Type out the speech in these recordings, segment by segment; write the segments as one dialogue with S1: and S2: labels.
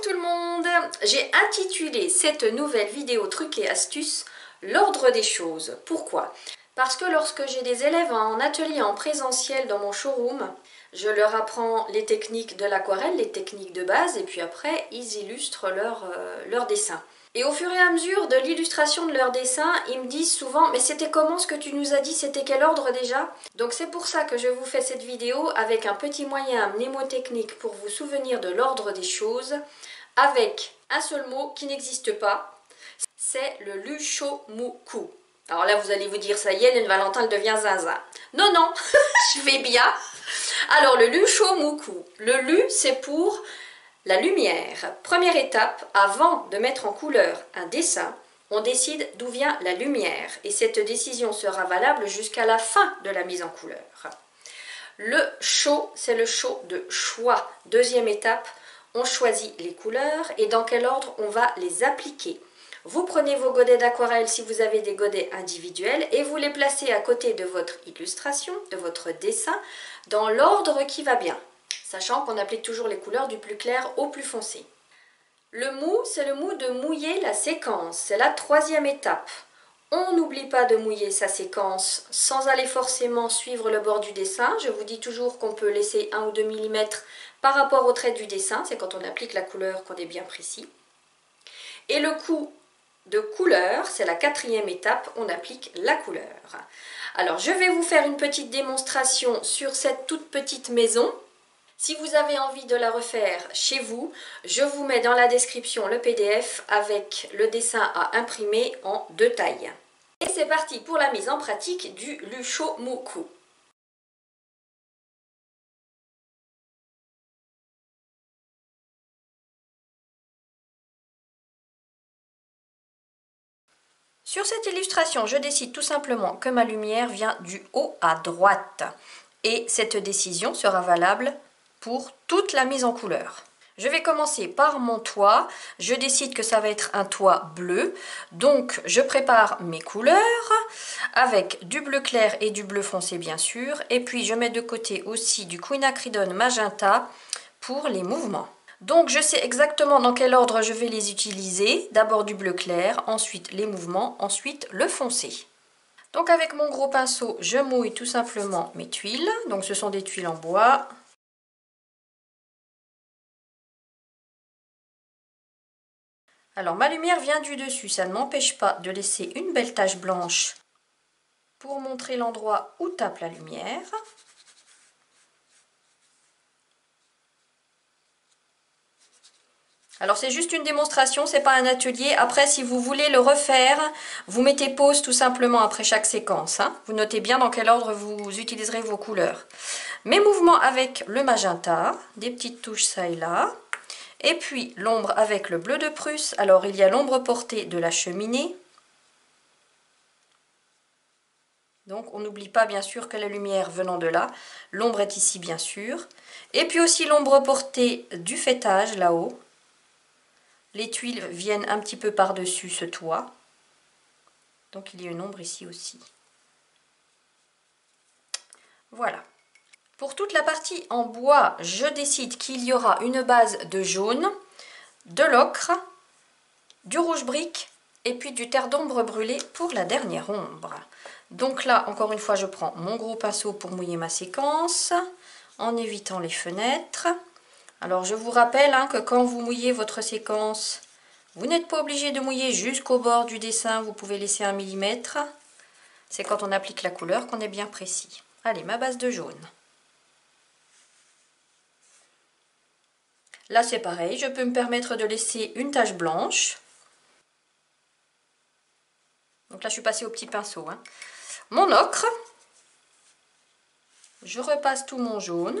S1: tout le monde, j'ai intitulé cette nouvelle vidéo trucs et astuces l'ordre des choses. Pourquoi? Parce que lorsque j'ai des élèves en atelier en présentiel dans mon showroom, je leur apprends les techniques de l'aquarelle, les techniques de base, et puis après ils illustrent leur dessin. Et au fur et à mesure de l'illustration de leurs dessins, ils me disent souvent « Mais c'était comment ce que tu nous as dit? C'était quel ordre déjà ?» Donc c'est pour ça que je vous fais cette vidéo avec un petit moyen mnémotechnique pour vous souvenir de l'ordre des choses, avec un seul mot qui n'existe pas, c'est le Lushomuku. Alors là vous allez vous dire « Ça y est, Hélène Valentin, elle devient zinzin. » Non, non, je vais bien. Alors le Lushomuku, le Lu c'est pour la lumière. Première étape, avant de mettre en couleur un dessin, on décide d'où vient la lumière. Et cette décision sera valable jusqu'à la fin de la mise en couleur. Le Sho, c'est le Sho de choix. Deuxième étape, on choisit les couleurs et dans quel ordre on va les appliquer. Vous prenez vos godets d'aquarelle si vous avez des godets individuels et vous les placez à côté de votre illustration, de votre dessin, dans l'ordre qui va bien, sachant qu'on applique toujours les couleurs du plus clair au plus foncé. Le mou, c'est le mou de mouiller la séquence, c'est la troisième étape. On n'oublie pas de mouiller sa séquence sans aller forcément suivre le bord du dessin. Je vous dis toujours qu'on peut laisser 1 ou 2 mm par rapport au trait du dessin, c'est quand on applique la couleur qu'on est bien précis. Et le coup de couleur, c'est la quatrième étape, on applique la couleur. Alors je vais vous faire une petite démonstration sur cette toute petite maison. Si vous avez envie de la refaire chez vous, je vous mets dans la description le PDF avec le dessin à imprimer en 2 tailles. Et c'est parti pour la mise en pratique du Lushomuku. Sur cette illustration, je décide tout simplement que ma lumière vient du haut à droite. Et cette décision sera valable pour toute la mise en couleur. Je vais commencer par mon toit. Je décide que ça va être un toit bleu. Donc, je prépare mes couleurs avec du bleu clair et du bleu foncé, bien sûr. Et puis, je mets de côté aussi du quinacridone magenta pour les mouvements. Donc, je sais exactement dans quel ordre je vais les utiliser. D'abord du bleu clair, ensuite les mouvements, ensuite le foncé. Donc, avec mon gros pinceau, je mouille tout simplement mes tuiles. Donc, ce sont des tuiles en bois. Alors, ma lumière vient du dessus. Ça ne m'empêche pas de laisser une belle tache blanche pour montrer l'endroit où tape la lumière. Alors c'est juste une démonstration, c'est pas un atelier. Après, si vous voulez le refaire, vous mettez pause tout simplement après chaque séquence. Vous notez bien dans quel ordre vous utiliserez vos couleurs. Mes mouvements avec le magenta, des petites touches ça et là. Et puis l'ombre avec le bleu de Prusse. Alors il y a l'ombre portée de la cheminée. Donc on n'oublie pas bien sûr que la lumière venant de là, l'ombre est ici bien sûr. Et puis aussi l'ombre portée du fêtage là-haut. Les tuiles viennent un petit peu par-dessus ce toit. Donc il y a une ombre ici aussi. Voilà. Pour toute la partie en bois, je décide qu'il y aura une base de jaune, de l'ocre, du rouge brique et puis du terre d'ombre brûlée pour la dernière ombre. Donc là, encore une fois, je prends mon gros pinceau pour mouiller ma séquence en évitant les fenêtres. Alors je vous rappelle que quand vous mouillez votre séquence, vous n'êtes pas obligé de mouiller jusqu'au bord du dessin, vous pouvez laisser 1 mm. C'est quand on applique la couleur qu'on est bien précis. Allez, ma base de jaune. Là c'est pareil, je peux me permettre de laisser une tache blanche. Donc là je suis passée au petit pinceau. Mon ocre. Je repasse tout mon jaune.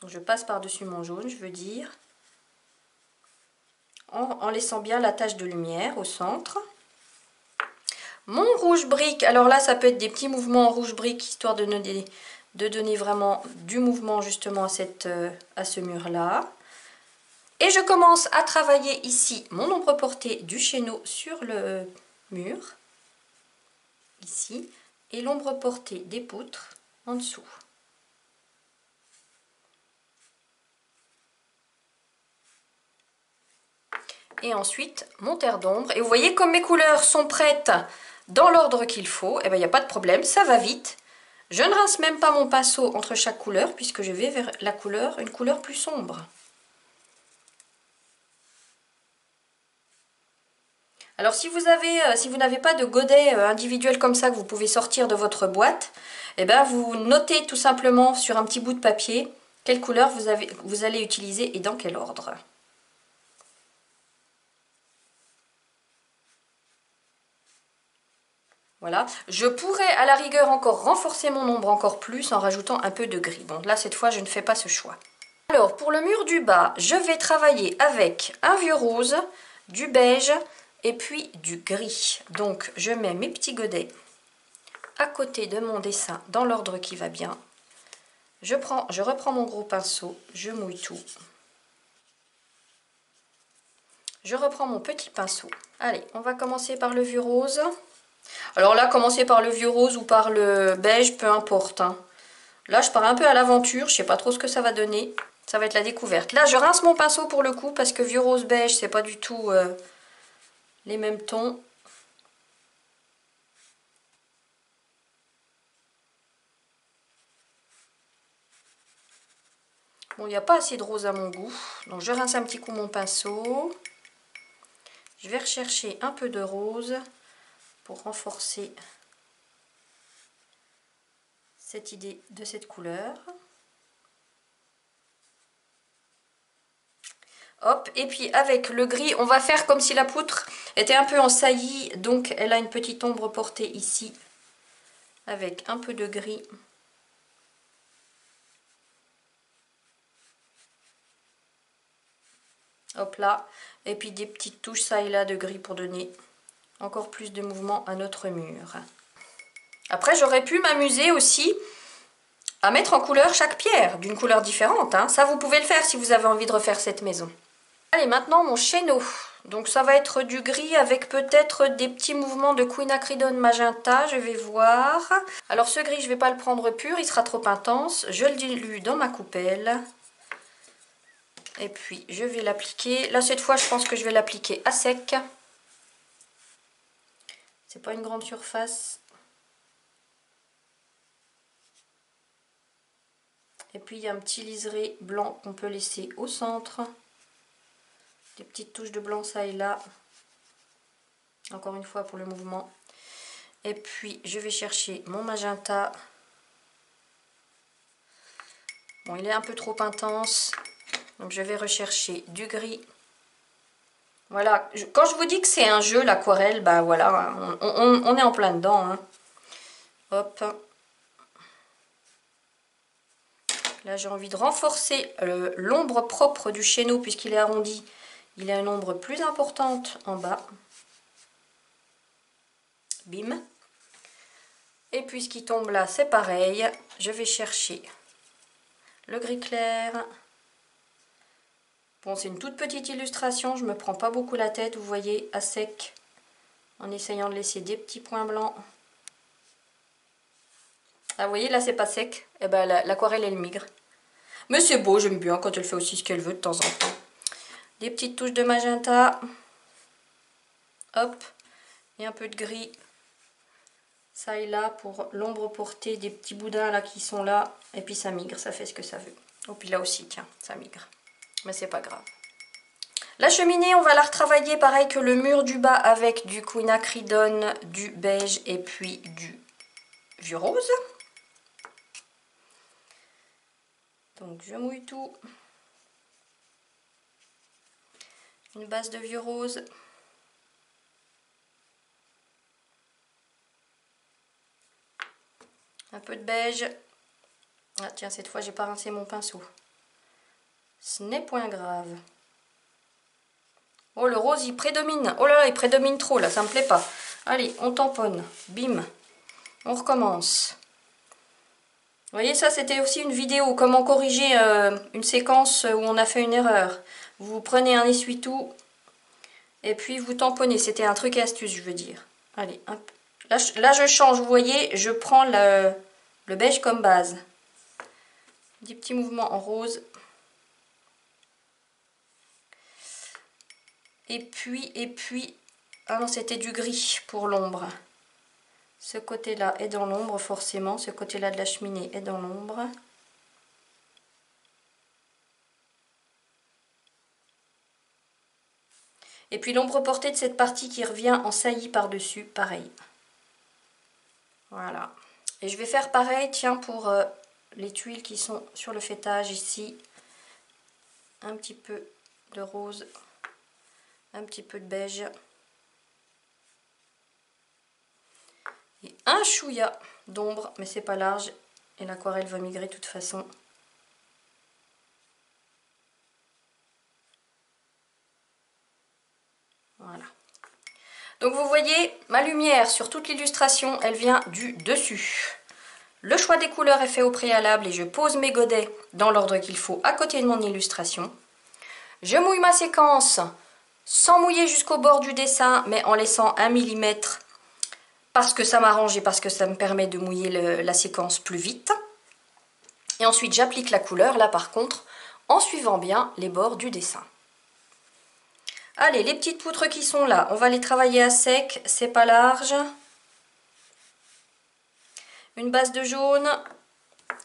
S1: Donc je passe par-dessus mon jaune, je veux dire. En laissant bien la tache de lumière au centre. Mon rouge brique, alors là ça peut être des petits mouvements en rouge brique histoire de donner vraiment du mouvement justement à ce mur là. Et je commence à travailler ici mon ombre portée du chéneau sur le mur, ici, et l'ombre portée des poutres en dessous. Et ensuite, mon terre d'ombre. Et vous voyez, comme mes couleurs sont prêtes dans l'ordre qu'il faut, et bien il n'y a pas de problème, ça va vite. Je ne rince même pas mon pinceau entre chaque couleur, puisque je vais vers la couleur, une couleur plus sombre. Alors si vous n'avez pas de godet individuel comme ça que vous pouvez sortir de votre boîte, eh ben vous notez tout simplement sur un petit bout de papier quelle couleur vous allez utiliser et dans quel ordre. Voilà, je pourrais à la rigueur encore renforcer mon ombre encore plus en rajoutant un peu de gris. Bon là cette fois je ne fais pas ce choix. Alors pour le mur du bas, je vais travailler avec un vieux rose, du beige et puis du gris. Donc je mets mes petits godets à côté de mon dessin dans l'ordre qui va bien. Je reprends mon gros pinceau, je mouille tout. Je reprends mon petit pinceau. Allez, on va commencer par le vieux rose. Alors là, commencer par le vieux rose ou par le beige, peu importe, hein. Là, je pars un peu à l'aventure, je sais pas trop ce que ça va donner. Ça va être la découverte. Là, je rince mon pinceau pour le coup, parce que vieux rose beige, c'est pas du tout les mêmes tons. Bon, il n'y a pas assez de rose à mon goût, donc je rince un petit coup mon pinceau. Je vais rechercher un peu de rose pour renforcer cette idée de cette couleur. Hop, et puis avec le gris, on va faire comme si la poutre était un peu en saillie, donc elle a une petite ombre portée ici, avec un peu de gris. Hop là, et puis des petites touches ça et là de gris pour donner encore plus de mouvement à notre mur. Après, j'aurais pu m'amuser aussi à mettre en couleur chaque pierre, d'une couleur différente, hein. Ça, vous pouvez le faire si vous avez envie de refaire cette maison. Allez, maintenant mon chéneau. Donc ça va être du gris avec peut-être des petits mouvements de quinacridone magenta, je vais voir. Alors ce gris, je ne vais pas le prendre pur, il sera trop intense. Je le dilue dans ma coupelle. Et puis je vais l'appliquer. Là cette fois, je pense que je vais l'appliquer à sec. C'est pas une grande surface. Et puis il y a un petit liseré blanc qu'on peut laisser au centre. Des petites touches de blanc ça et là. Encore une fois pour le mouvement. Et puis je vais chercher mon magenta. Bon, il est un peu trop intense. Donc je vais rechercher du gris. Voilà, quand je vous dis que c'est un jeu l'aquarelle, bah voilà, on est en plein dedans, hein. Hop. Là j'ai envie de renforcer l'ombre propre du chéneau puisqu'il est arrondi. Il a une ombre plus importante en bas. Bim. Et puis ce qui tombe là, c'est pareil. Je vais chercher le gris clair. Bon, c'est une toute petite illustration, je ne me prends pas beaucoup la tête, vous voyez, à sec, en essayant de laisser des petits points blancs. Ah, vous voyez, là, c'est pas sec. Eh ben, l'aquarelle, elle migre. Mais c'est beau, j'aime bien quand elle fait aussi ce qu'elle veut de temps en temps. Des petites touches de magenta. Hop. Et un peu de gris. Ça et là, pour l'ombre portée des petits boudins là qui sont là. Et puis ça migre, ça fait ce que ça veut. Et puis là aussi, tiens, ça migre. Mais c'est pas grave. La cheminée, on va la retravailler pareil que le mur du bas avec du quinacridone, du beige et puis du vieux rose. Donc je mouille tout. Une base de vieux rose. Un peu de beige. Ah tiens, cette fois j'ai pas rincé mon pinceau. Ce n'est point grave. Oh, le rose il prédomine. Oh là là, il prédomine trop là, ça me plaît pas. Allez, on tamponne. Bim. On recommence. Vous voyez, ça c'était aussi une vidéo, comment corriger une séquence où on a fait une erreur. Vous prenez un essuie-tout et puis vous tamponnez. C'était un truc et astuce, je veux dire. Allez, hop. Là je change, vous voyez, je prends le beige comme base. Des petits mouvements en rose. Et puis, ah non, c'était du gris pour l'ombre. Ce côté-là est dans l'ombre forcément, ce côté-là de la cheminée est dans l'ombre. Et puis l'ombre portée de cette partie qui revient en saillie par-dessus, pareil. Voilà. Et je vais faire pareil, tiens, pour les tuiles qui sont sur le fêtage ici. Un petit peu de rose, un petit peu de beige. Et un chouïa d'ombre, mais c'est pas large. Et l'aquarelle va migrer de toute façon. Voilà. Donc vous voyez, ma lumière sur toute l'illustration, elle vient du dessus. Le choix des couleurs est fait au préalable et je pose mes godets dans l'ordre qu'il faut à côté de mon illustration. Je mouille ma séquence sans mouiller jusqu'au bord du dessin, mais en laissant 1 mm parce que ça m'arrange et parce que ça me permet de mouiller la séquence plus vite. Et ensuite j'applique la couleur, là par contre, en suivant bien les bords du dessin. Allez, les petites poutres qui sont là, on va les travailler à sec, c'est pas large. Une base de jaune,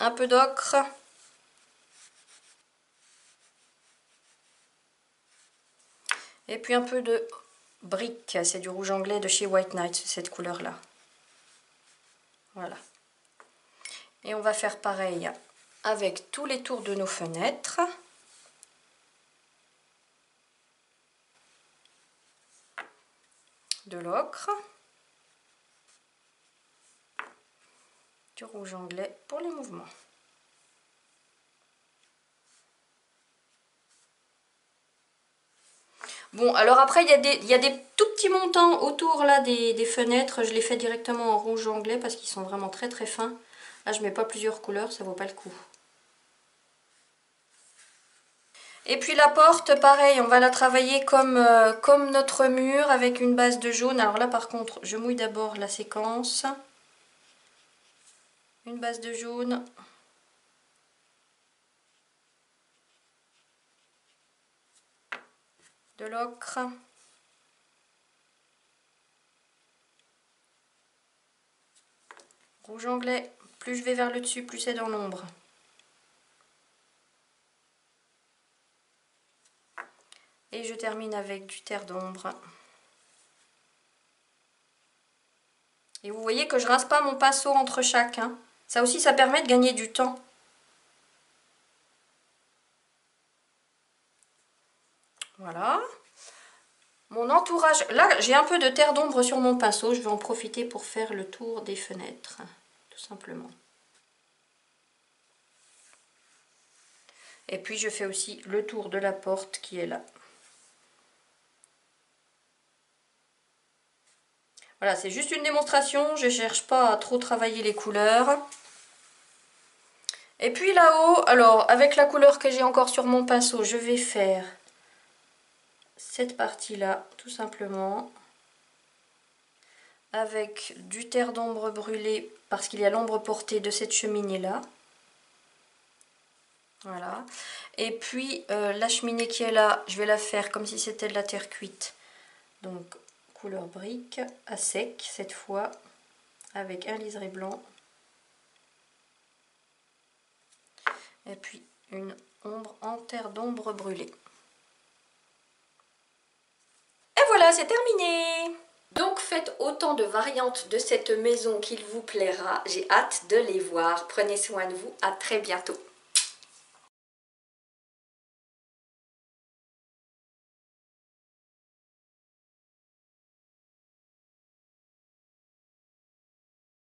S1: un peu d'ocre. Et puis un peu de brique, c'est du rouge anglais de chez White Knight, cette couleur-là. Voilà. Et on va faire pareil avec tous les tours de nos fenêtres. De l'ocre. Du rouge anglais pour les mouvements. Bon, alors après, il y a des tout petits montants autour là des fenêtres. Je les fais directement en rouge anglais parce qu'ils sont vraiment très très fins. Là, je mets pas plusieurs couleurs, ça vaut pas le coup. Et puis la porte, pareil, on va la travailler comme notre mur avec une base de jaune. Alors là, par contre, je mouille d'abord la séquence. Une base de jaune. De l'ocre. Rouge anglais. Plus je vais vers le dessus, plus c'est dans l'ombre. Et je termine avec du terre d'ombre. Et vous voyez que je rince pas mon pinceau entre chaque. Hein. Ça aussi, ça permet de gagner du temps. Voilà. Mon entourage, là j'ai un peu de terre d'ombre sur mon pinceau, je vais en profiter pour faire le tour des fenêtres, tout simplement. Et puis je fais aussi le tour de la porte qui est là. Voilà, c'est juste une démonstration, je ne cherche pas à trop travailler les couleurs. Et puis là-haut, alors avec la couleur que j'ai encore sur mon pinceau, je vais faire cette partie-là, tout simplement. Avec du terre d'ombre brûlée, parce qu'il y a l'ombre portée de cette cheminée-là. Voilà. Et puis la cheminée qui est là, je vais la faire comme si c'était de la terre cuite. Donc couleur brique, à sec cette fois, avec un liseré blanc. Et puis une ombre en terre d'ombre brûlée. Et voilà, c'est terminé! Donc faites autant de variantes de cette maison qu'il vous plaira. J'ai hâte de les voir. Prenez soin de vous. À très bientôt.